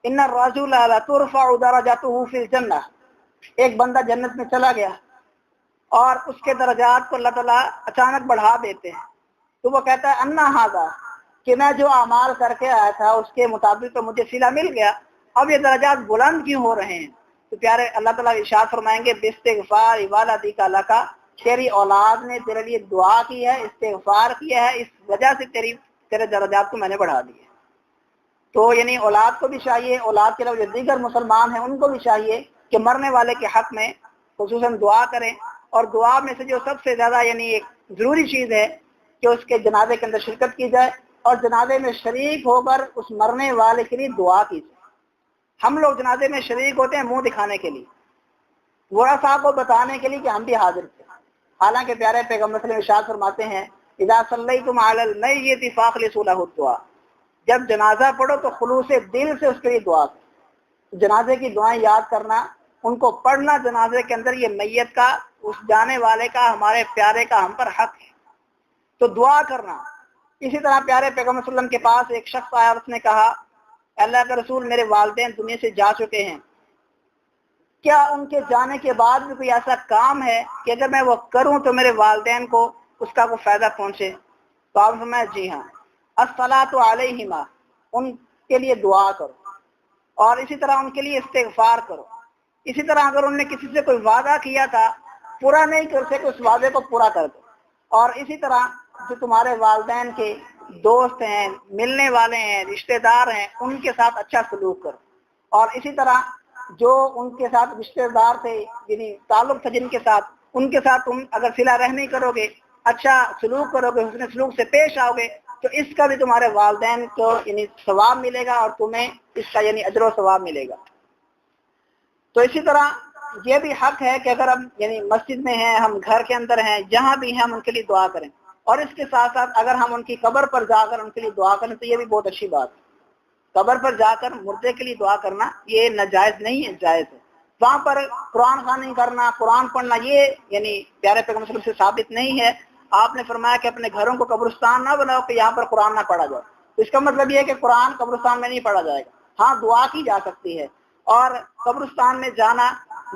ان الرجل لترفع درجته فی الجنہ، ایک بندہ جنت میں چلا گیا اور اس کے درجات کو اللہ تعالیٰ اچانک بڑھا دیتے ہیں، تو وہ کہتا ہے انا ھذا، کہ میں جو اعمال کر کے آیا تھا اس کے مطابق تو مجھے صلہ مل گیا، اب یہ درجات بلند کیوں ہو رہے ہیں؟ تو پیارے اللہ تعالیٰ ارشاد فرمائیں گے باستغفار والدیک لک، تیری اولاد نے تیرے لیے دعا کی ہے، استغفار کیا ہے، اس وجہ سے تیرے درجات کو میں نے بڑھا دیا۔ تو یعنی اولاد کو بھی چاہیے، اولاد کے علاوہ جو دیگر مسلمان ہیں ان کو بھی چاہیے کہ مرنے والے کے حق میں خصوصاً دعا کریں، اور دعا میں سے جو سب سے زیادہ یعنی ایک ضروری چیز ہے کہ اس کے جنازے کے اندر شرکت کی جائے اور جنازے میں شریک ہو کر اس مرنے والے کے لیے دعا کی جائے۔ ہم لوگ جنازے میں شریک ہوتے ہیں منہ دکھانے کے لیے، ورثاء کو بتانے کے لیے کہ ہم بھی حاضر تھے، حالانکہ پیارے پیغمبر صلی اللہ علیہ وسلم ارشاد فرماتے ہیں اذا صلیتم علی المیت فاخلصوا له الدعاء، جب جنازہ پڑھو تو خلوص دل سے اس کے لیے دعا کرو۔ جنازے کی دعائیں یاد کرنا، ان کو پڑھنا جنازے کے اندر، یہ میت کا، اس جانے والے کا، ہمارے پیارے کا ہم پر حق ہے، تو دعا کرنا۔ اسی طرح پیارے پیغمبر صلی اللہ علیہ وسلم کے پاس ایک شخص آیا، اس نے کہا اللہ کے رسول میرے والدین دنیا سے جا چکے ہیں، کیا ان کے جانے کے بعد بھی کوئی ایسا کام ہے کہ اگر میں وہ کروں تو میرے والدین کو اس کا کوئی فائدہ پہنچے؟ تو آپ نے فرمایا جی ہاں، الصلاۃ علیہما، ان کے لیے دعا کرو، اور اسی طرح ان کے لیے استغفار کرو۔ اسی طرح اگر ان نے کسی سے کوئی وعدہ کیا تھا پورا نہیں کر سکے اس وعدے کو پورا کر دو، اور اسی طرح جو تمہارے والدین کے دوست ہیں، ملنے والے ہیں، رشتہ دار ہیں، ان کے ساتھ اچھا سلوک کرو، اور اسی طرح جو ان کے ساتھ رشتہ دار تھے یعنی تعلق تھا جن کے ساتھ، ان کے ساتھ تم اگر صلہ رحمی کرو گے، اچھا سلوک کرو گے، حسن سلوک سے پیش آؤ گے، تو اس کا بھی تمہارے والدین کو یعنی ثواب ملے گا اور تمہیں اس کا یعنی اجر و ثواب ملے گا۔ تو اسی طرح یہ بھی حق ہے کہ اگر ہم یعنی مسجد میں ہیں، ہم گھر کے اندر ہیں، جہاں بھی ہیں ہم ان کے لیے دعا کریں، اور اس کے ساتھ ساتھ اگر ہم ان کی قبر پر جا کر ان کے لیے دعا کریں تو یہ بھی بہت اچھی بات ہے۔ قبر پر جا کر مردے کے لیے دعا کرنا یہ ناجائز نہیں ہے، جائز ہے۔ وہاں پر قرآن خوانی کرنا، قرآن پڑھنا، یہ یعنی پیارے پیغمبر صلی اللہ علیہ وسلم سے ثابت نہیں ہے۔ آپ نے فرمایا کہ اپنے گھروں کو قبرستان نہ بناؤ کہ یہاں پر قرآن نہ پڑھا جائے، تو اس کا مطلب یہ ہے کہ قرآن قبرستان میں نہیں پڑھا جائے گا، ہاں دعا کی جا سکتی ہے، اور قبرستان میں جانا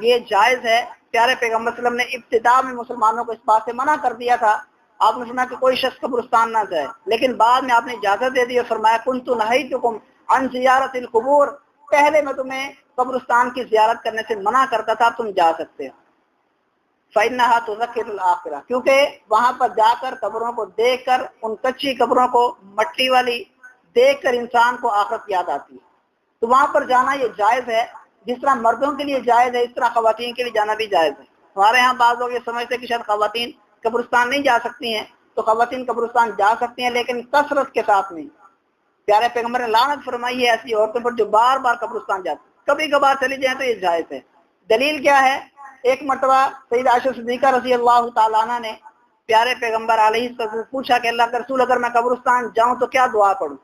یہ جائز ہے۔ پیارے پیغمبر صلی اللہ علیہ وسلم نے ابتدا میں مسلمانوں کو اس بات سے منع کر دیا تھا، آپ نے سنا کہ کوئی شخص قبرستان نہ جائے، لیکن بعد میں آپ نے اجازت دے دی اور فرمایا کنت نہیتکم عن زیارت القبور، پہلے میں تمہیں قبرستان کی زیارت کرنے سے منع کرتا تھا، تم جا سکتے ہو۔ فإنها تذکر الآخرہ، کیونکہ وہاں پر جا کر قبروں کو دیکھ کر، ان کچی قبروں کو مٹی والی دیکھ کر انسان کو آخرت یاد آتی ہے، تو وہاں پر جانا یہ جائز ہے۔ جس طرح مردوں کے لیے جائز ہے اس طرح خواتین کے لیے جانا بھی جائز ہے۔ ہمارے ہاں بعض لوگ یہ سمجھتے ہیں کہ شاید خواتین قبرستان نہیں جا سکتی ہیں، تو خواتین قبرستان جا سکتی ہیں لیکن کثرت کے ساتھ نہیں۔ پیارے پیغمبر نے لعنت فرمائی ہے ایسی عورتوں پر جو بار بار قبرستان جاتی، کبھی کبھار چلی جائیں تو یہ جائز ہے۔ دلیل کیا ہے؟ ایک مرتبہ سید عائشہ صدیقہ رضی اللہ تعالیٰ عنہ نے پیارے پیغمبر علیہ السلام پوچھا کہ اللہ کے رسول اگر میں قبرستان جاؤں تو کیا دعا پڑھوں؟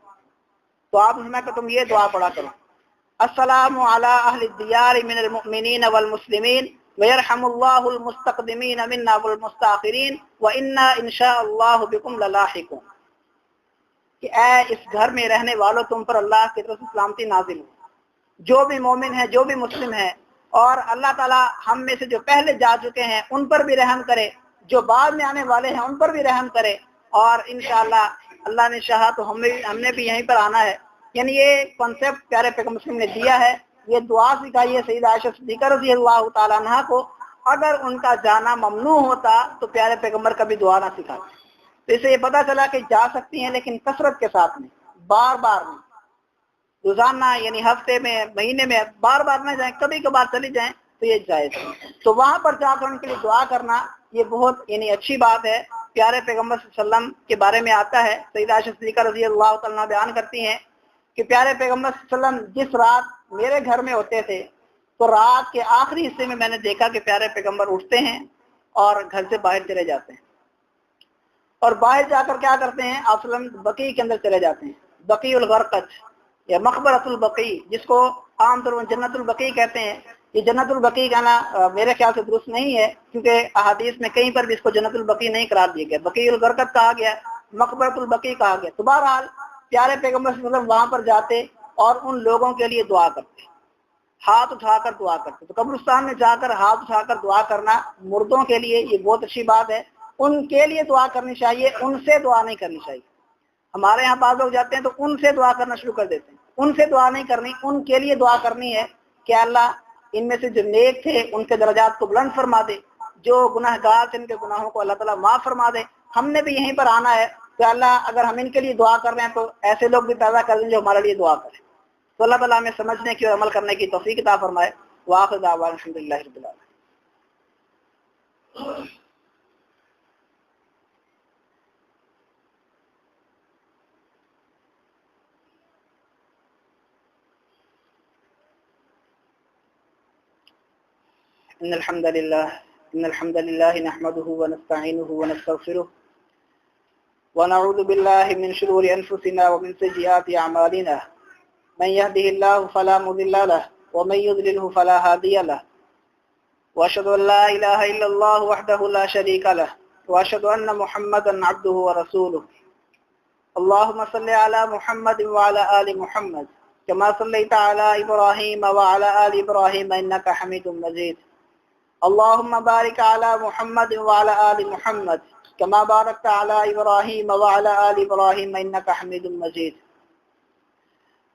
تو آپ نے کہ تم یہ دعا پڑھا کرو، السلام علی اہل الدیار من المؤمنین والمسلمین ویرحم اللہ المستقدمین منا والمستاخرین وانا انشاء اللہ بکم للاحقون، کہ اے اس گھر میں رہنے والوں تم پر اللہ کی طرف سے سلامتی نازل ہو، جو بھی مومن ہے، جو بھی مسلم ہے، اور اللہ تعالی ہم میں سے جو پہلے جا چکے ہیں ان پر بھی رحم کرے، جو بعد میں آنے والے ہیں ان پر بھی رحم کرے، اور انشاءاللہ اللہ نے چاہا تو ہم نے بھی یہیں پر آنا ہے۔ یعنی یہ کنسپٹ پیارے پیغمبر مسلم نے دیا ہے، یہ دعا سکھائی ہے سید عائشہ صدیقہ رضی اللہ تعالیٰ عنہ کو۔ اگر ان کا جانا ممنوع ہوتا تو پیارے پیغمبر کبھی دعا نہ سکھاتے۔ تو اسے یہ پتہ چلا کہ جا سکتی ہیں لیکن کثرت کے ساتھ نہیں، بار بار نہیں، روزانہ یعنی ہفتے میں، مہینے میں بار بار نہ جائیں، کبھی کبھار چلی جائیں تو یہ جائز ہے۔ تو وہاں پر جا کر ان کے لیے دعا کرنا یہ بہت یعنی اچھی بات ہے. پیارے پیغمبر صلی اللہ علیہ وسلم کے بارے میں آتا ہے، سیدہ عائشہ صدیقہ رضی اللہ تعالیٰ عنہ بیان کرتی ہیں کہ پیارے پیغمبر صلی اللہ علیہ وسلم جس رات میرے گھر میں ہوتے تھے تو رات کے آخری حصے میں نے دیکھا کہ پیارے پیغمبر اٹھتے ہیں اور گھر سے باہر چلے جاتے ہیں، اور باہر جا کر کیا کرتے ہیں، آپ صلی اللہ علیہ وسلم بقیع کے اندر چلے جاتے ہیں. بقیع الغرقد یا مقبرۃ البقیع، جس کو عام طور پر جنت البقیع کہتے ہیں. یہ جنت البقیع کہنا میرے خیال سے درست نہیں ہے، کیونکہ احادیث میں کہیں پر بھی اس کو جنت البقیع نہیں قرار دیا گیا. بقیع الغرقد کہا گیا، مقبرۃ البقیع کہا گیا. تو بہرحال پیارے پیغمبر صلی اللہ علیہ وسلم وہاں پر جاتے اور ان لوگوں کے لیے دعا کرتے، ہاتھ اٹھا کر دعا کرتے. تو قبرستان میں جا کر ہاتھ اٹھا کر دعا کرنا مردوں کے لیے یہ بہت اچھی بات ہے. ان کے لیے دعا کرنی چاہیے، ان سے دعا نہیں کرنی چاہیے. ہمارے یہاں بعض لوگ جاتے ہیں تو ان سے دعا کرنا شروع کر دیتے ہیں. ان سے دعا نہیں کرنی، ان کے لیے دعا کرنی ہے کہ اللہ ان میں سے جو نیک تھے ان کے درجات کو بلند فرما دے، جو گناہ گار تھے ان کے گناہوں کو اللہ تعالیٰ معاف فرما دے. ہم نے بھی یہیں پر آنا ہے کہ اللہ اگر ہم ان کے لیے دعا کر رہے ہیں تو ایسے لوگ بھی پیدا کر دیں جو ہمارے لیے دعا کریں. تو اللہ تعالیٰ ہمیں سمجھنے کی اور عمل کرنے کی توفیق عطا فرمائے. وآخر دعوانا الحمدللہ رب العالمین. إن الحمد لله نحمده ونستعينه ونستغفره ونعوذ بالله من شرور أنفسنا ومن سيئات أعمالنا. من يهده الله فلا مضل له ومن يضلله فلا هادي له. وأشهد أن لا إله إلا الله وحده لا شريك له وأشهد أن محمدا عبده ورسوله. اللهم صل على محمد وعلى آل محمد كما صليت على إبراهيم وعلى آل إبراهيم إنك حميد مجيد. اللهم بارك على محمد وعلى آل محمد كما باركت على إبراهيم وعلى آل إبراهيم إنك حميد مجيد.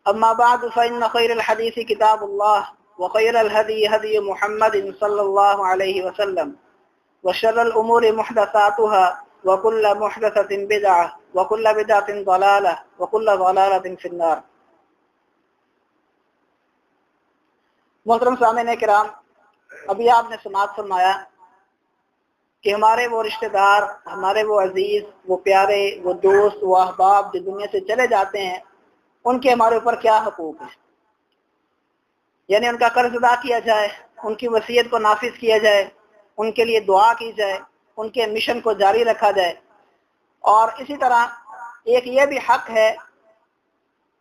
أما بعد فإن خير الحديث كتاب الله وخير الهدي هدي محمد صلى الله عليه وسلم وشر الأمور محدثاتها وكل محدثة بدعة وكل بدعة ضلالة وكل ضلالة في النار. محترم سامعین کرام، ابھی آپ نے سماعت فرمایا کہ ہمارے وہ رشتہ دار، ہمارے وہ عزیز، وہ پیارے، وہ دوست، وہ احباب جو دنیا سے چلے جاتے ہیں، ان کے ہمارے اوپر کیا حقوق ہیں. یعنی ان کا قرض ادا کیا جائے، ان کی وصیت کو نافذ کیا جائے، ان کے لیے دعا کی جائے، ان کے مشن کو جاری رکھا جائے. اور اسی طرح ایک یہ بھی حق ہے،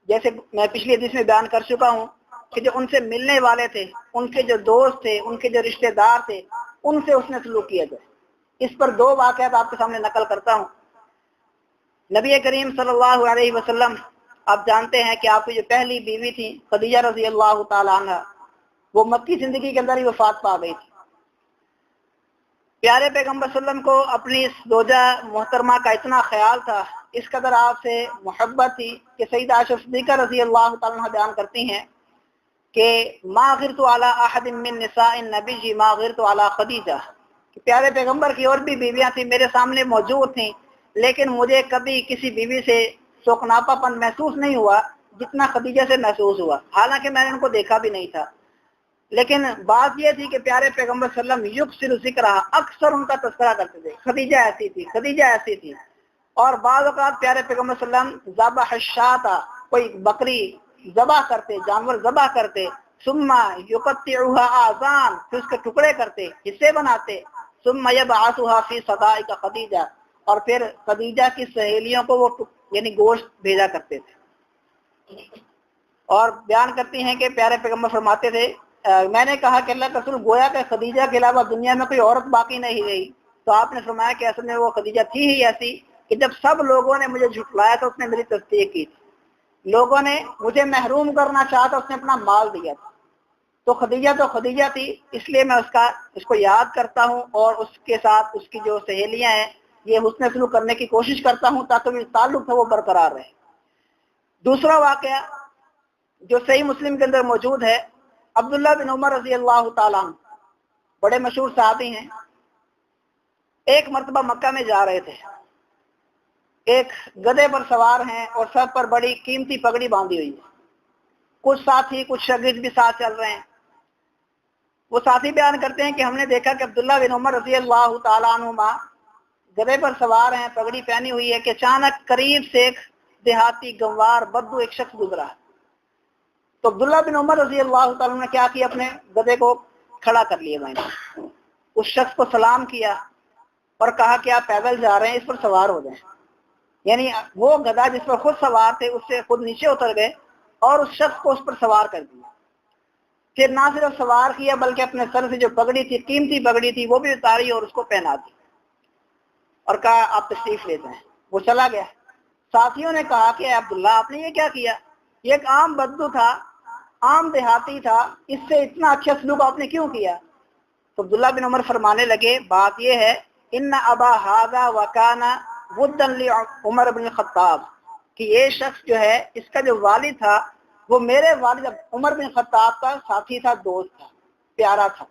جیسے میں پچھلی حدیث میں بیان کر چکا ہوں، کہ جو ان سے ملنے والے تھے، ان کے جو دوست تھے، ان کے جو رشتہ دار تھے، ان سے اس نے سلوک کیا جائے. اس پر دو واقعات آپ کے سامنے نقل کرتا ہوں. نبی کریم صلی اللہ علیہ وسلم، آپ جانتے ہیں کہ آپ کی جو پہلی بیوی تھی خدیجہ رضی اللہ تعالی عنہ، وہ مکی زندگی کے اندر ہی وفات پا گئی تھی. پیارے پیغمبر صلی اللہ علیہ وسلم کو اپنی اس زوجہ محترمہ کا اتنا خیال تھا، اس قدر آپ سے محبت تھی کہ سیدہ عائشہ صدیقہ رضی اللہ تعالی عنہ بیان کرتی ہیں کہ ما غرت علی احد من نساء النبی ما غرت علی خدیجہ، کہ پیارے پیغمبر کی اور بھی بیویاں تھیں، میرے سامنے موجود تھیں، لیکن مجھے کبھی کسی بیوی سے سوکناپا پن محسوس نہیں ہوا جتنا خدیجہ سے محسوس ہوا، حالانکہ میں نے ان کو دیکھا بھی نہیں تھا. لیکن بات یہ تھی کہ پیارے پیغمبر صلی اللہ علیہ وسلم یکثر ذکرہ، اکثر ان کا تذکرہ کرتے تھے، خدیجہ ایسی تھی، خدیجہ ایسی تھی. اور بعض اوقات پیارے پیغمبر صلی اللہ علیہ وسلم ذبح الشاۃ، کوئی بکری ذبح کرتے، جانور ذبح کرتے، ثم یقطعها اذان، پھر اس کے ٹکڑے کرتے، حصے بناتے، ثم یبعثها فی صدائق خدیجہ، اور پھر خدیجہ کی سہیلیوں کو وہ یعنی گوشت بھیجا کرتے تھے. اور بیان کرتی ہیں کہ پیارے پیغمبر فرماتے تھے میں نے کہا کہ اللہ کا رسول، گویا کہ خدیجہ کے علاوہ دنیا میں کوئی عورت باقی نہیں رہی. تو آپ نے فرمایا کہ اصل میں وہ خدیجہ تھی ہی ایسی کہ جب سب لوگوں نے مجھے جھٹلایا تو اس نے میری تصدیق کی تھی، لوگوں نے مجھے محروم کرنا چاہا تو اس نے اپنا مال دیا تھا. تو خدیجہ تھی، اس لیے میں اس کو یاد کرتا ہوں، اور اس کے ساتھ اس کی جو سہیلیاں ہیں یہ حسن سلوک کرنے کی کوشش کرتا ہوں تاکہ جو تعلق ہے وہ برقرار رہے. دوسرا واقعہ جو صحیح مسلم کے اندر موجود ہے، عبداللہ بن عمر رضی اللہ تعالیٰ عنہ، بڑے مشہور صحابی ہیں. ایک مرتبہ مکہ میں جا رہے تھے، ایک گدھے پر سوار ہیں اور سر پر بڑی قیمتی پگڑی باندھی ہوئی ہے. کچھ ساتھی، کچھ شاگرد بھی ساتھ چل رہے ہیں. وہ ساتھی بیان کرتے ہیں کہ ہم نے دیکھا کہ عبداللہ بن عمر رضی اللہ تعالیٰ عنہما گدھے پر سوار ہیں، پگڑی پہنی ہوئی ہے، کہ اچانک قریب سے ایک دیہاتی گنوار بدو ایک شخص گزرا۔ تو عبداللہ بن عمر رضی اللہ تعالیٰ نے کیا کیا، اپنے گدھے کو کھڑا کر لیا، میں نے اس شخص کو سلام کیا اور کہا کہ آپ پیدل جا رہے ہیں، اس پر سوار ہو جائیں۔ یعنی وہ گدھا جس پر خود سوار تھے اس سے خود نیچے اتر گئے اور اس شخص کو اس پر سوار کر دیا۔ پھر نہ صرف سوار کیا بلکہ اپنے سر سے جو پگڑی تھی، قیمتی پگڑی تھی، وہ بھی اتاری اور اس کو پہنا دی اور کہا آپ تشریف لیتے ہیں۔ وہ چلا گیا۔ ساتھیوں نے کہا کہ عبداللہ آپ نے یہ کیا کیا، یہ ایک عام بدو تھا، عام دیہاتی تھا، اس سے اتنا اچھا سلوک آپ نے کیوں کیا؟ تو عبداللہ بن عمر فرمانے لگے بات یہ ہے، ان ابا ھذا وکان ودا لعمر بن الخطاب، کہ یہ شخص جو ہے اس کا جو والد تھا وہ میرے والد عمر بن خطاب کا ساتھی تھا، دوست تھا، پیارا تھا۔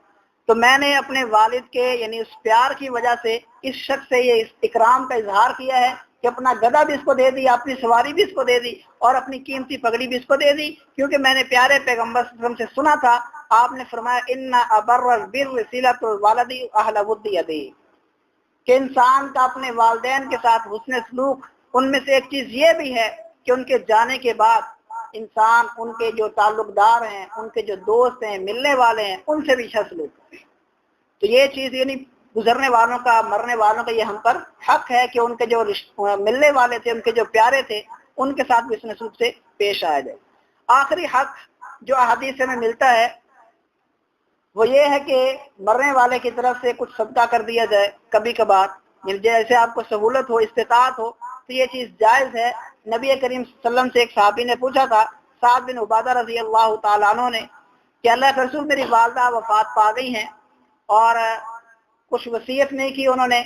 تو میں نے اپنے والد کے یعنی اس پیار کی وجہ سے اس شخص سے یہ اکرام کا اظہار کیا ہے کہ اپنا گدھا بھی اس کو دے دی، اپنی سواری بھی اس کو دے دی اور اپنی قیمتی پگڑی بھی اس کو دے دی، کیونکہ میں نے پیارے پیغمبر صلی اللہ علیہ وسلم سے سنا تھا، آپ نے فرمایا ان ابر البر صلۃ الوالد اہل ود یدہ، کہ انسان کا اپنے والدین کے ساتھ حسن سلوک، ان میں سے ایک چیز یہ بھی ہے کہ ان کے جانے کے بعد انسان ان کے جو تعلق دار ہیں، ان کے جو دوست ہیں، ملنے والے ہیں، ان سے بھی اچھا سلوک کرے۔ تو یہ چیز یعنی گزرنے والوں کا، مرنے والوں کا یہ ہم پر حق ہے کہ ان کے جو ملنے والے تھے، ان کے جو پیارے تھے، ان کے ساتھ بھی اس نسلوک سے پیش آیا جائے۔ آخری حق جو احادیث سے میں ملتا ہے وہ یہ ہے کہ مرنے والے کی طرف سے کچھ صدقہ کر دیا جائے کبھی کبھار، جیسے آپ کو سہولت ہو، استطاعت ہو تو یہ چیز جائز ہے۔ نبی کریم صلی اللہ علیہ وسلم سے ایک صحابی نے پوچھا تھا، سعد بن عبادہ رضی اللہ تعالیٰ عنہ نے، کہ اللہ کے رسول میری والدہ وفات پا گئی ہیں اور کچھ وصیت نہیں کی، انہوں نے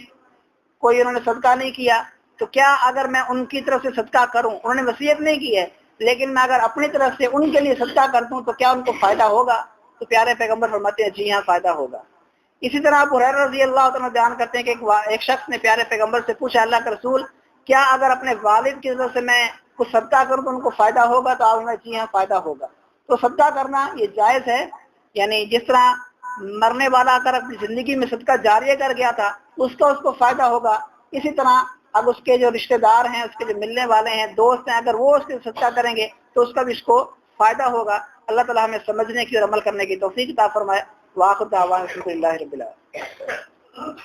صدقہ نہیں کیا، تو کیا اگر میں ان کی طرف سے صدقہ کروں، انہوں نے وصیت نہیں کی ہے لیکن میں اگر اپنی طرف سے ان کے لیے صدقہ کر دوں تو کیا ان کو فائدہ ہوگا؟ تو پیارے پیغمبر فرماتے ہیں جی ہاں فائدہ ہوگا۔ اسی طرح ابو ہریرہ رضی اللہ تعالیٰ بیان کرتے ہیں کہ ایک شخص نے پیارے پیغمبر سے پوچھا اللہ کے رسول کیا اگر اپنے والد کی طرف سے میں کچھ صدقہ کروں تو ان کو فائدہ ہوگا؟ تو آپ نے جی ہاں فائدہ ہوگا۔ تو صدقہ کرنا یہ جائز ہے، یعنی جس طرح مرنے والا اگر اپنی زندگی میں صدقہ جاریہ کر گیا تھا تو اس کو فائدہ ہوگا، اسی طرح اب اس کے جو رشتہ دار ہیں، اس کے جو ملنے والے ہیں، دوست ہیں، اگر وہ اس کے صدقہ کریں گے تو اس کا بھی اس کو فائدہ ہوگا۔ اللہ تعالیٰ ہمیں سمجھنے کی اور عمل کرنے کی توفیق عطا فرمائے۔ وآخر دعوانا الحمدللہ رب العالمین۔